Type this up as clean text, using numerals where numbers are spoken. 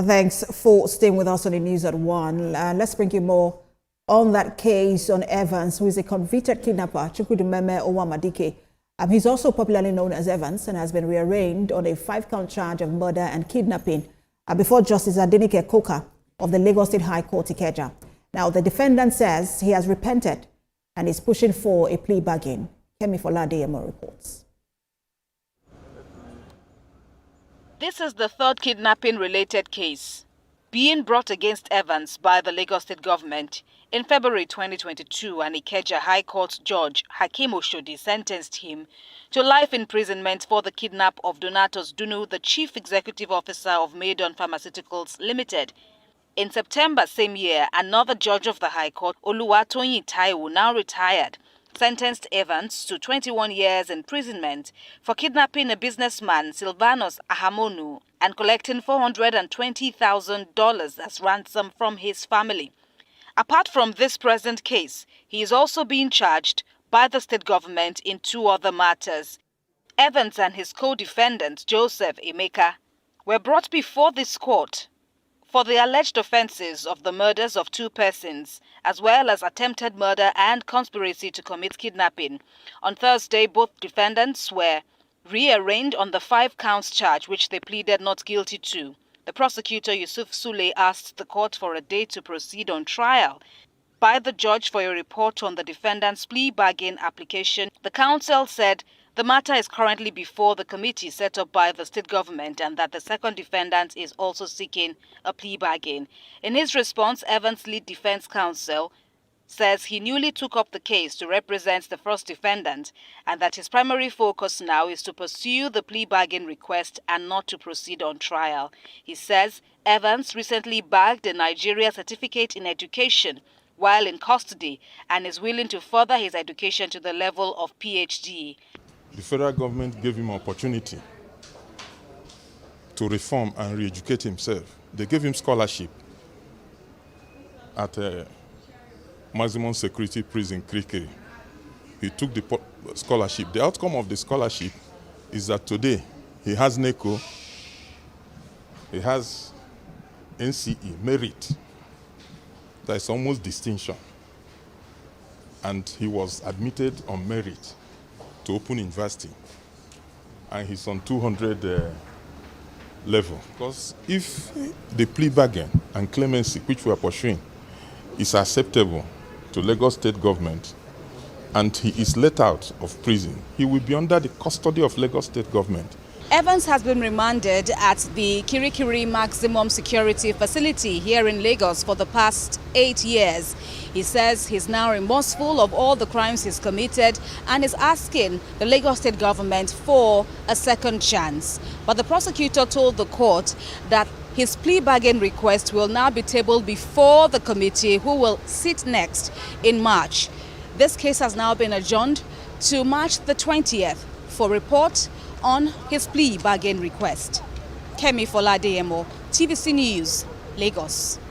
Thanks for staying with us on the news at 1. Let's bring you more on that case on Evans, who is a convicted kidnapper, Chukwudumeme Onwuamadike. He's also popularly known as Evans and has been rearraigned on a 5-count charge of murder and kidnapping before Justice Adenike Coker of the Lagos State High Court, Ikeja. Now, the defendant says he has repented and is pushing for a plea bargain. Kemi Foladeyemo reports. This is the third kidnapping-related case being brought against Evans by the Lagos State government. In February 2022, an Ikeja High Court judge, Hakim Oshodi, sentenced him to life imprisonment for the kidnap of Donatus Dunu, the chief executive officer of Maidon Pharmaceuticals Limited. In September same year, another judge of the High Court, Oluwatoyin Taiwo, now retired, sentenced Evans to 21 years imprisonment for kidnapping a businessman, Silvanus Ahamonu, and collecting $420,000 as ransom from his family. Apart from this present case, he is also being charged by the state government in 2 other matters. Evans and his co-defendant, Joseph Emeka, were brought before this court for the alleged offenses of the murders of 2 persons, as well as attempted murder and conspiracy to commit kidnapping. On Thursday, both defendants were re-arraigned on the 5-count charge, which they pleaded not guilty to. The prosecutor, Yusuf Sule, asked the court for a date to proceed on trial by the judge for a report on the defendant's plea bargain application. The counsel said the matter is currently before the committee set up by the state government and that the second defendant is also seeking a plea bargain. In his response, Evans' lead defense counsel says he newly took up the case to represent the first defendant and that his primary focus now is to pursue the plea bargain request and not to proceed on trial. He says Evans recently bagged a Nigeria certificate in education while in custody and is willing to further his education to the level of PhD. The federal government gave him an opportunity to reform and re-educate himself. They gave him scholarship at a maximum security prison, Kirikiri. He took the scholarship. The outcome of the scholarship is that today he has NECO, he has NCE, merit. That is almost distinction. And he was admitted on merit to Open University. And he's on 200 level. Because if the plea bargain and clemency, which we are pursuing, is acceptable to Lagos State government and he is let out of prison, he will be under the custody of Lagos State government. Evans has been remanded at the Kirikiri Maximum Security Facility here in Lagos for the past 8 years. He says he's now remorseful of all the crimes he's committed and is asking the Lagos State government for a second chance. But the prosecutor told the court that his plea bargain request will now be tabled before the committee, who will sit next in March. This case has now been adjourned to March the 20th for report on his plea bargain request. Kemi Foladeyemo, TVC News, Lagos.